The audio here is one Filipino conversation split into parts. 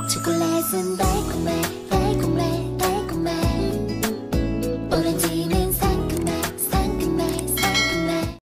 초콜릿은 달콤해 달콤해 달콤해 오렌지는 상큼해 상큼해 상큼해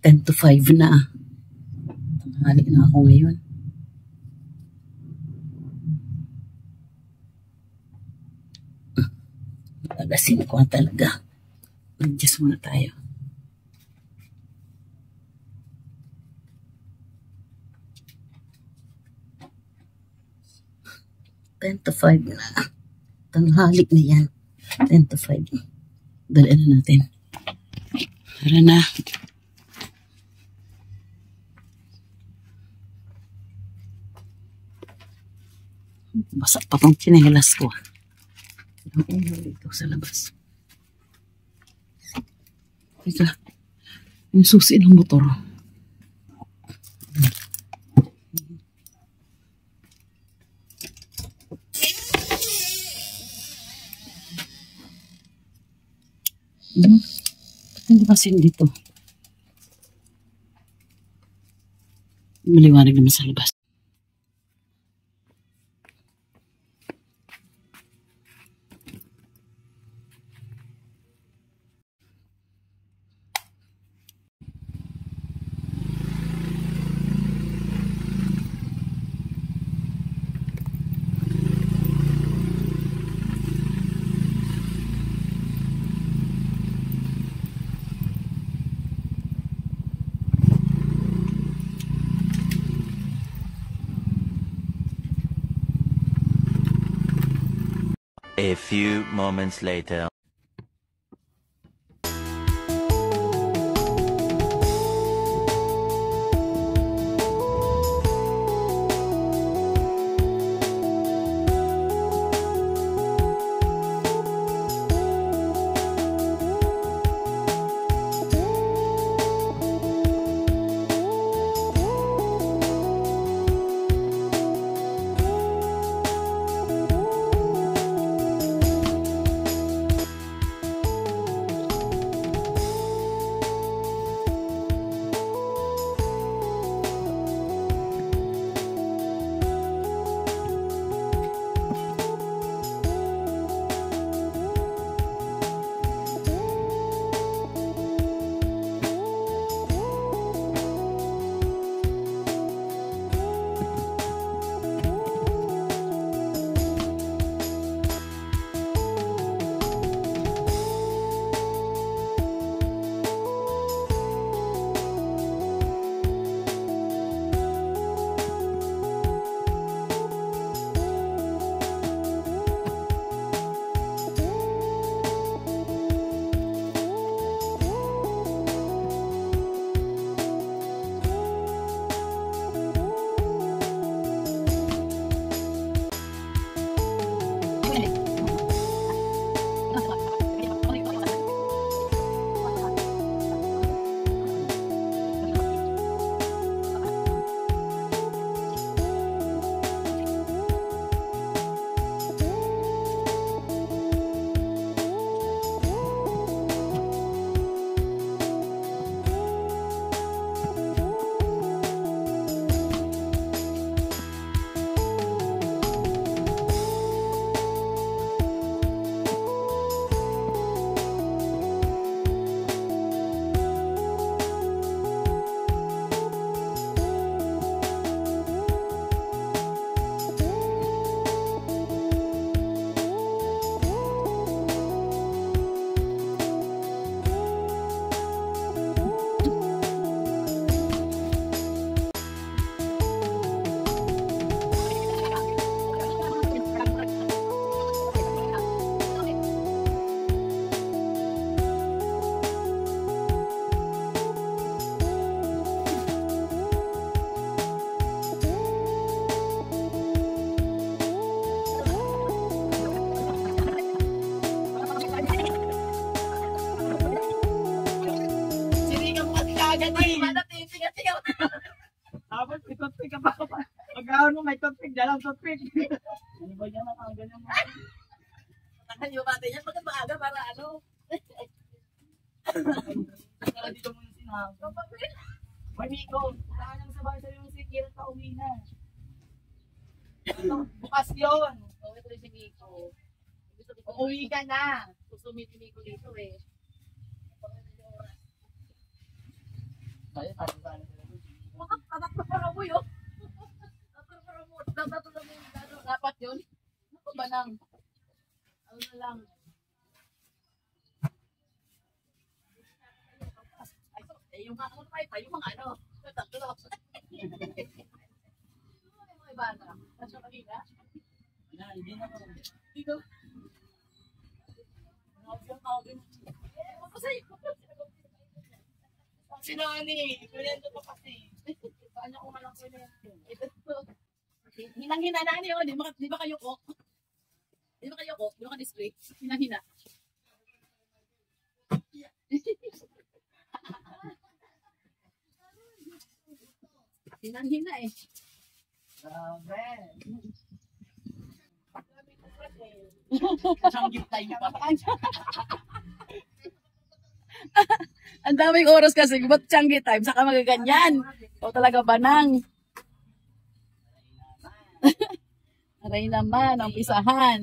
10 to 5 na. Tanghali na ako ngayon. Agasin ko talaga. Adjust muna tayo. Ten to 5 na. Tanghali na yan. 10 to 5. Dalian na natin. Tara na. Basa pa tong tsinelas ko. Ang ilaw dito sa labas. Ito. Yung susi ng motor. Hindi kasi dito. Maliwanag naman sa labas. A few moments later. dalang toothpick. Ano ba yan? Ang ganyan mo. Takan yung bate niya. Pagka maaga para ano. Kaya dito mo yung sinabi. Maniko, saan ang sabay sa'yo yung si Kira pa uwi na. Bukas yun. Uwi ko rin si Miko. Uuwi ka na. Susumit si Miko dito eh. Kaya tayo ba? Tatak mo yun. Tatak mo yun. Dapat yun. Ano ba nang? Ano na lang. Ay, yung mga ano pa, yung mga ano. Tatlo. Yung mga iba na. Kasi kanina. Hindi na ba? Dito. Si Nani, pinento pa kasi. Saan ako malang pinento? Hinang-hina na niyo, di ba kayo ko? Di ba kayo ko? Di ba ka-display? Hinang-hina. Hinang-hina eh. Grabe. Isang gift tayo pa. Ang daming oras kasi, ba't Changi time? Saka magaganyan. O talaga banang. Aray naman, ang pisahan.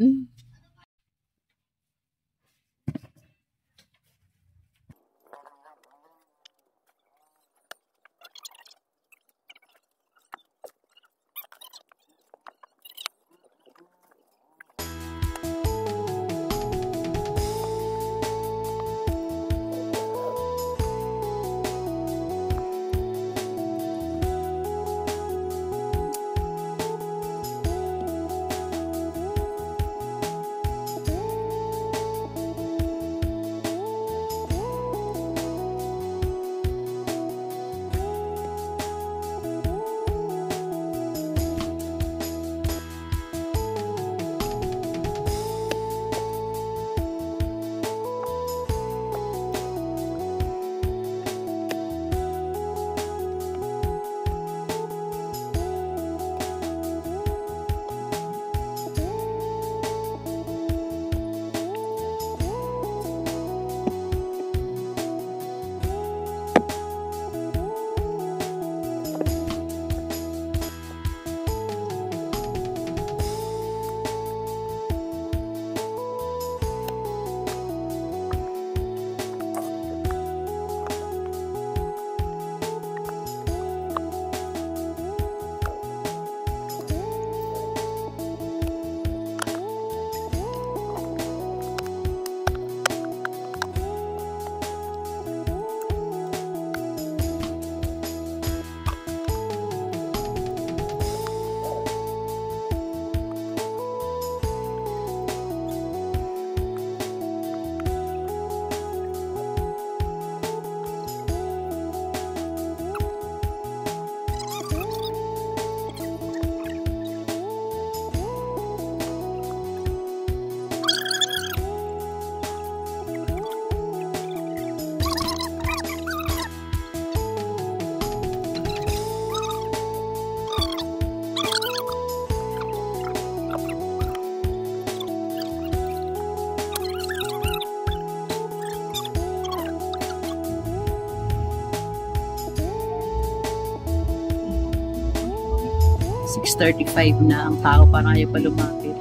.35 na ang tao parang ayaw pa lumapit.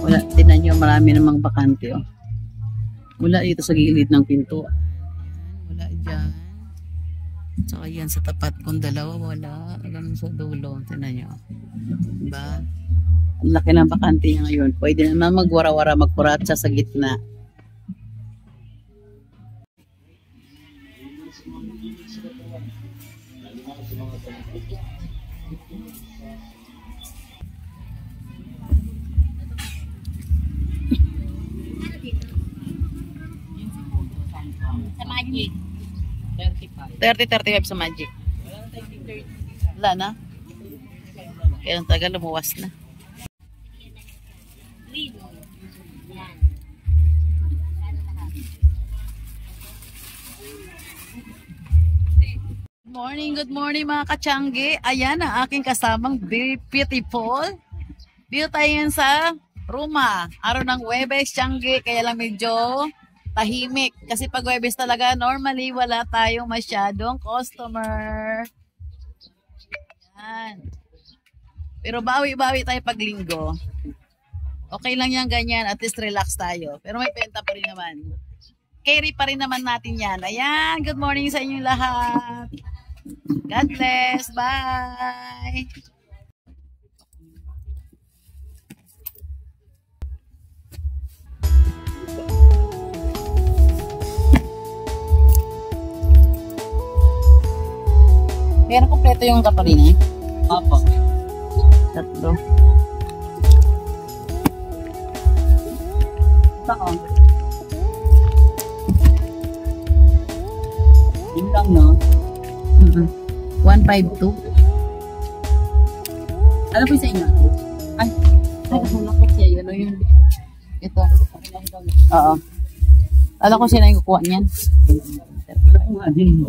Wala, tinan nyo, marami namang bakante. Oh. Wala dito sa gilid ng pinto. Wala dyan. Tsaka yan sa tapat kong dalawa, wala. Hanggang sa dulo, tinan nyo. Diba? Ang laki ng bakante niya ngayon. Pwede naman magwara-wara, magkuratsa sa gitna. Sa Magic. 30-35 sa Magic. Wala na. Kaya ang tagal, lumuwas na. Good morning good morning mga kachanggi. Ayan ang aking kasamang beautiful. Dito tayo yan sa Ruma. Araw ng Huwebes, Tiangge. Kaya lang medyo tahimik. Kasi pag Huwebes talaga, normally wala tayong masyadong customer. Ayan. Pero bawi-bawi tayo pag linggo. Okay lang yan ganyan. At least relax tayo. Pero may benta pa rin naman. Carry pa rin naman natin yan. Ayan. Good morning sa inyong lahat. God bless. Bye. Meron kompleto yung kapalina eh. Apo. Tatlo. Saan? Yun lang, no? 152. Ano po sa inyo? Ay, kasama ko siya. Yun o yun. Ito. Oo. Alam ko sila yung kukuha niyan. Wala ko nga din.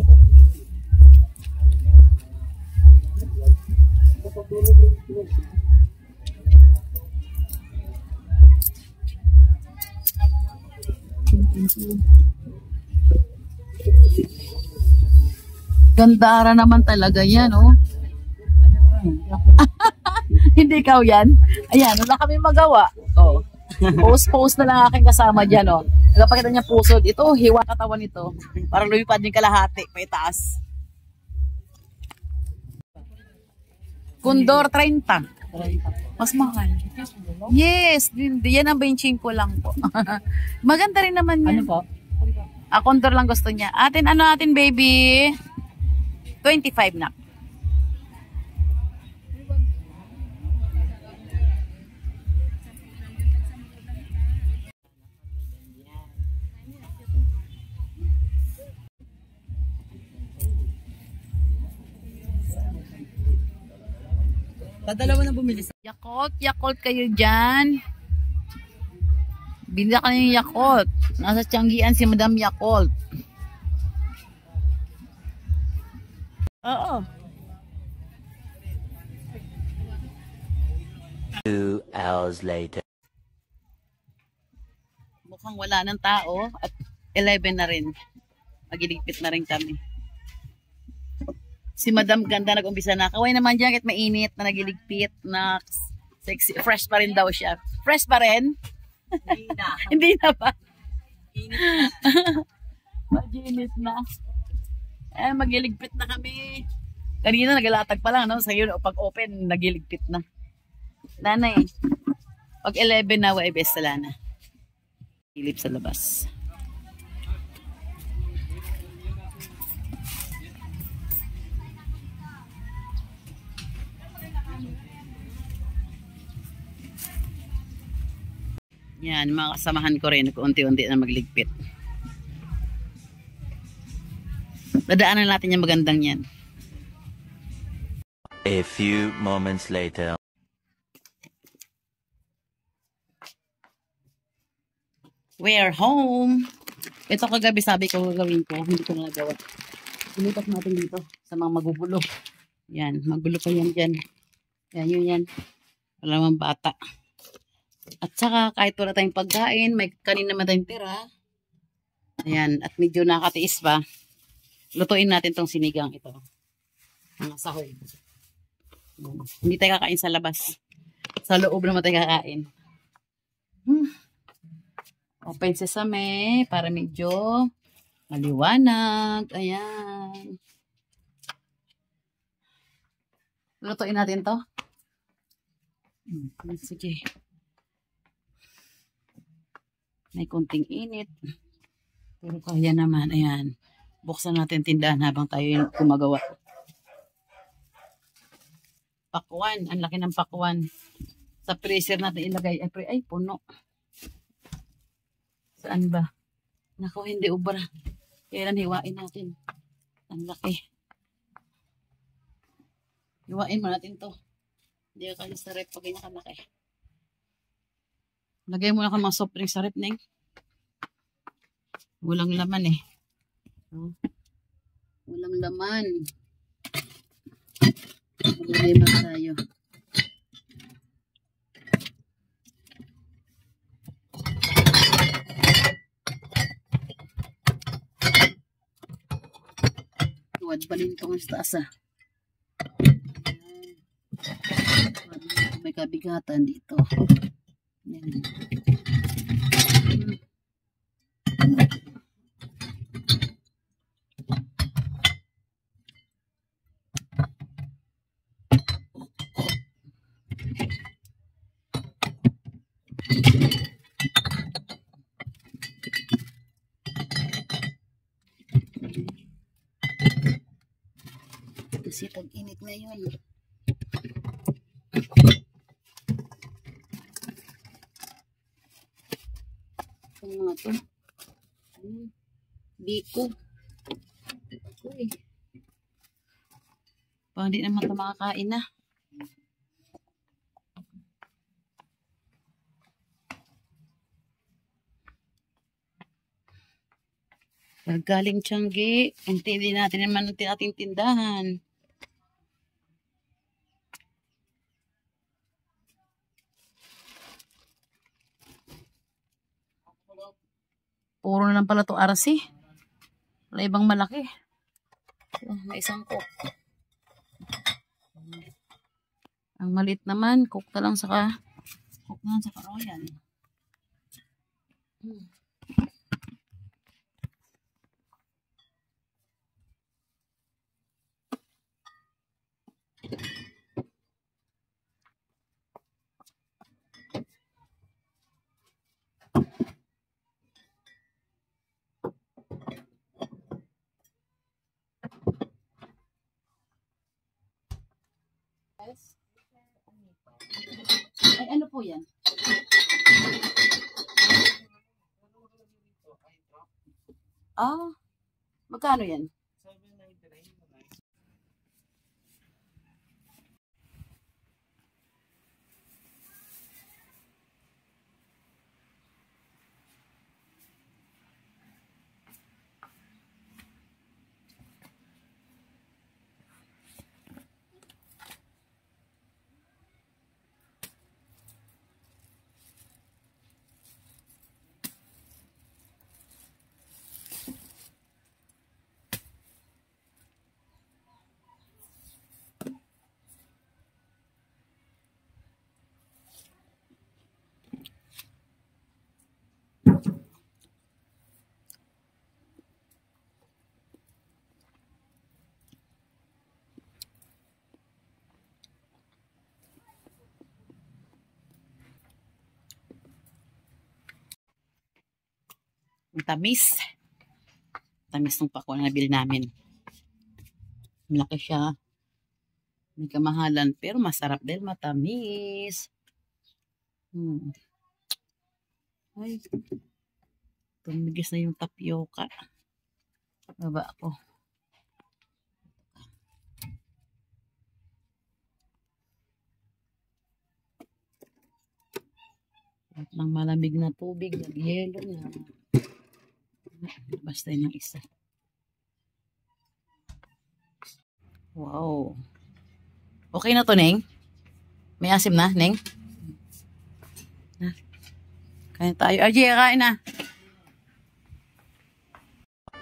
Gandara naman talaga yan, oh. Hindi ikaw yan. Ayan, wala kami magawa. Oh. Post na lang aking kasama dyan, oh. Nagpakita niya pusod. Ito, hiwa katawan nito. Parang lumipad din kalahati, pa itaas. Kundor 30. Mas mahal. Yes, yan ang 25 lang po. Maganda rin naman yan. Ano po? Kondor lang gusto niya. Ano atin, baby? 25 na. Dalawa na bumili sa... Yakult kayo dyan. Binila ka na yung Yakult. Nasa Tianggian si Madam Yakult. Oo. 2 hours later. Mukhang wala ng tao at 11 na rin. Magiligpit na rin kami. Si Madam ganda nag-umpisa na. Kaway naman dyan kahit mainit na nagiligpit na sexy. Fresh pa rin daw siya. Fresh pa rin? Hindi na. Hindi na ba? Init na. Maginit na. Magiligpit na kami. Kanina nagalatag pa lang, no? Sa yun, pag open, nagiligpit na. Nanay, pag 11 na, Huwebes, sala na. Ilip sa labas. Yan, mga kasamahan ko rin, unti-unti na magligpit. Dadaanan natin yung magandang yan. A few moments later. We're home. Ito kagabi sabi ko gagawin ko, hindi ko na nagawa. Ilipat natin dito sa mga magugulo. Yan, magulo pa yan dyan. Yan, yun yan. Wala mang bata. At saka kahit wala tayong pagkain, may kanina naman tayong tira. Ayan, at medyo nakatiis pa. Lutuin natin tong sinigang ito. Ang sahoy. Hindi tayo kakain sa labas. Sa loob naman tayo kakain. Open sesame para medyo maliwanag. Ayan. Lutuin natin to. Sige. May konting init. Pero kaya naman. Ayan. Buksan natin tindahan habang tayo yung gumagawa. Pakwan. Ang laki ng pakwan. Sa freezer natin ilagay. Ay, puno. Saan ba? Naku, hindi ubra. Kailan hiwain natin. Ang laki. Hiwain mo natin to. Hindi ka sa rep pag ganyan kalaki. Lagay mo na ka mga soft drink sa rep, Neng. Walang laman eh. Walang laman. Problema tayo. Tuwad balintong sa taas ah. May kabigatan dito. Yan. Kasi tag-init ngayon. Itong mga to. Biko. Uy. Parang di naman ito makakain na. Galing Tiangge. Hindi natin naman ang ating tindahan. Puro na lang pala ito RC. Wala ibang malaki. May isang cook. Ang maliit naman, cook na lang saka royal. Ay, ano po yan? Ah, magkano yan? Ang tamis. Tamis ng pako na nabili namin. Malaki siya. May kamahalan. Pero masarap dahil matamis. Ay. Tumigis na yung tapioca. Baba ako. At ng malamig na tubig. Nag-yelo na. Basta yung isa. Wow. Okay na to, Neng? May asim na, Neng? Kain tayo. Arjie, kain na.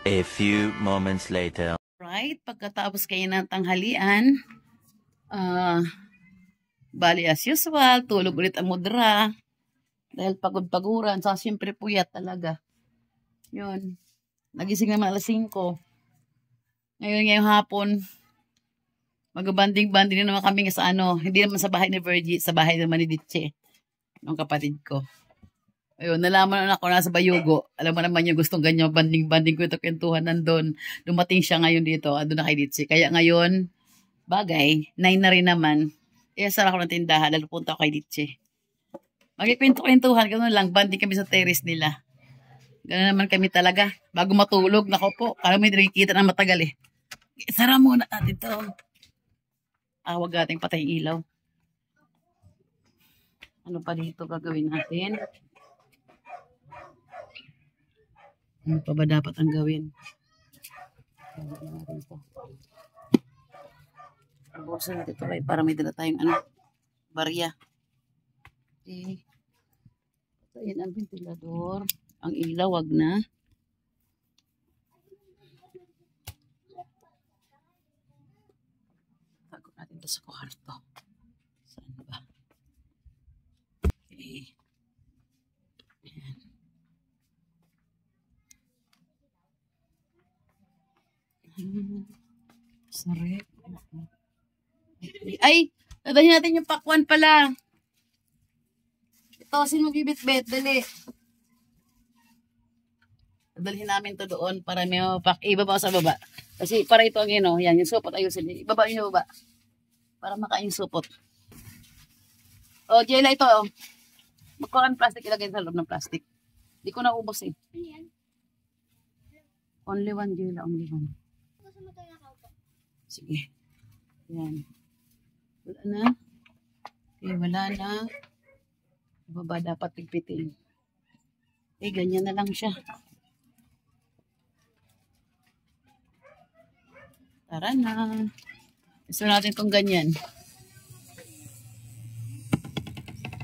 A few moments later. Right, pagkatapos kayo ng tanghalian, bali as usual, tulog ulit ang mudra. Dahil pagod-paguran, sa siyempre puyat talaga. Yun. Nagising naman alas 5. Ngayong hapon, mag-banding-banding na naman kami sa hindi naman sa bahay ni Virgie, sa bahay naman ni Ditche, ng kapatid ko. Ayun, nalaman na ako nasa Bayugo. Alam mo naman yung gustong ganyan, banding-banding ko ito kwentuhan nandun. Dumating siya ngayon dito, andun na kay Ditche. Kaya ngayon, bagay, 9 na rin naman. Sara ko ng tindahan, lalo punta ako kay Ditche. Magkikwento-kwentuhan, gano'n lang, banding kami sa terrace nila. Gano'n naman kami talaga. Bago matulog, nako po, kala mo hindi nakikita na matagal eh. Sara muna natin to. Wag ating patay ilaw. Ano pa dito gagawin natin? Ano pa ba dapat ang gawin? Buksan natin ito para may dala tayong barya. Okay. Patayin ang ventilador. Ang ilaw, wag na. Tago natin ito sa kwarto. Saan ba? Okay. Ayan. Sorry. Ay! Dadahin natin yung pakwan pala. Itosin mo bibit-bit. Dali. Dadalhin namin to doon para may mapak. Ibaba sa baba. Kasi para ito ang yan, yung supot ayusin. Ibaba yung baba. Para makain yung supot. O, Jela ito. Oh. Magkuha ng plastic, ilagay sa loob ng plastic. Di ko naubos eh. Only one, Jela. Only one. Sige. Yan. Wala na. Okay, wala na. Baba dapat pigpitin. Eh, ganyan na lang siya. Tara na. Gusto natin itong ganyan.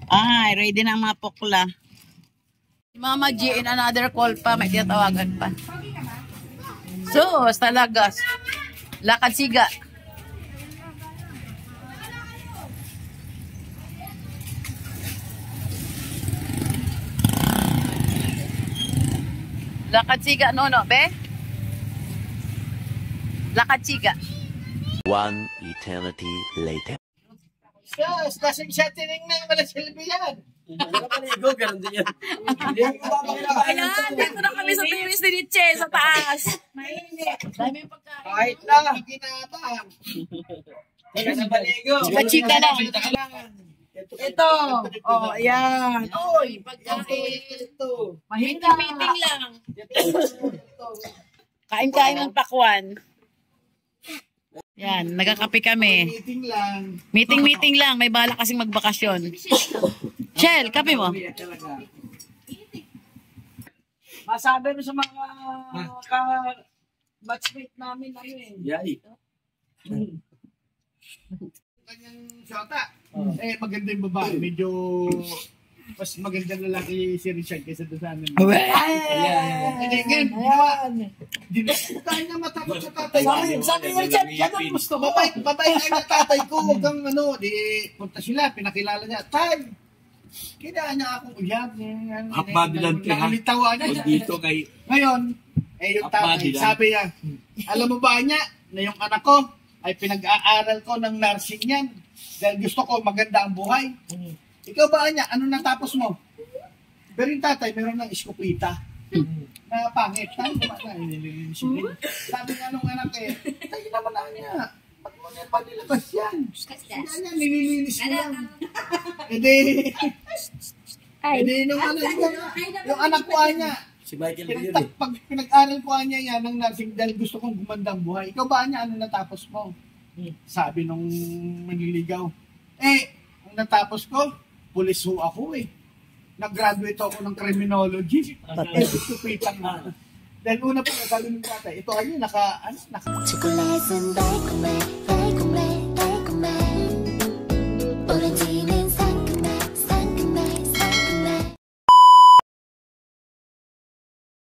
Ay, ready na ang mga pokla. Mama G in another call pa. May tinatawagan pa. Sus, talagas. Lakad siga. Lakad siga, no, be? Lakad siga. One eternity later. Yes, lasing siya tinignan, wala silbi yan. Go, ganun din yan. Ayan, dito na kami sa Tiris de Niche, sa taas. Mainit. Dami yung pagkain. Kahit lang, kinabang. Kaya baligo. Chika lang. Ito. Oh, ayan. Oy, pagkain. Ito. Meeting lang. Kain-kain ng pakwan. Yan, nagkakape kami. Meeting lang. Meeting lang. May bala kasing magbakasyon. Shell, kape mo. Masabi mo sa mga batchmate namin ano eh. Yay. Kanyang shota. Eh, maganda yung babae. Medyo mas maganda lalaki si Richard kaysa doon sa amin. Hindi, ginawa. Dahil na matakot sa tatay ko. Sabi ni Richard, yan ang gusto mo. Babay ay ng tatay ko. Huwag kang di punta sila. Pinakilala niya. Tay! Kinaan niya akong uyab. Apadilan ka ha. Nalitawa niya. Dito kay... Ngayon, yung tatay, sabi niya, alam mo ba niya na yung anak ko ay pinag-aaral ko ng nursing yan. Dahil gusto ko maganda ang buhay. Ikaw ba niya, ano natapos mo? Pero yung tatay, meron ng iskopita. Na pangit. Tayo naman na, nililinis yun. Sabi nga nung anak eh, tayo naman na niya. Ba't mo niya panilabas yan? Kaya niya, nililinis mo lang. Edi, yung anak ko niya, Si Michael Villar eh. pag pinag-aral ko niya yan ng nursing dahil gusto kong gumandang buhay. Ikaw ba niya, ano natapos mo? Sabi nung manliligaw. Ang natapos ko, pulis ho ako eh. Nag-graduate ako ng criminology. Supitan na. Dahil una po nagsabi ng tatay, ito ay naka... Took a lesson back away.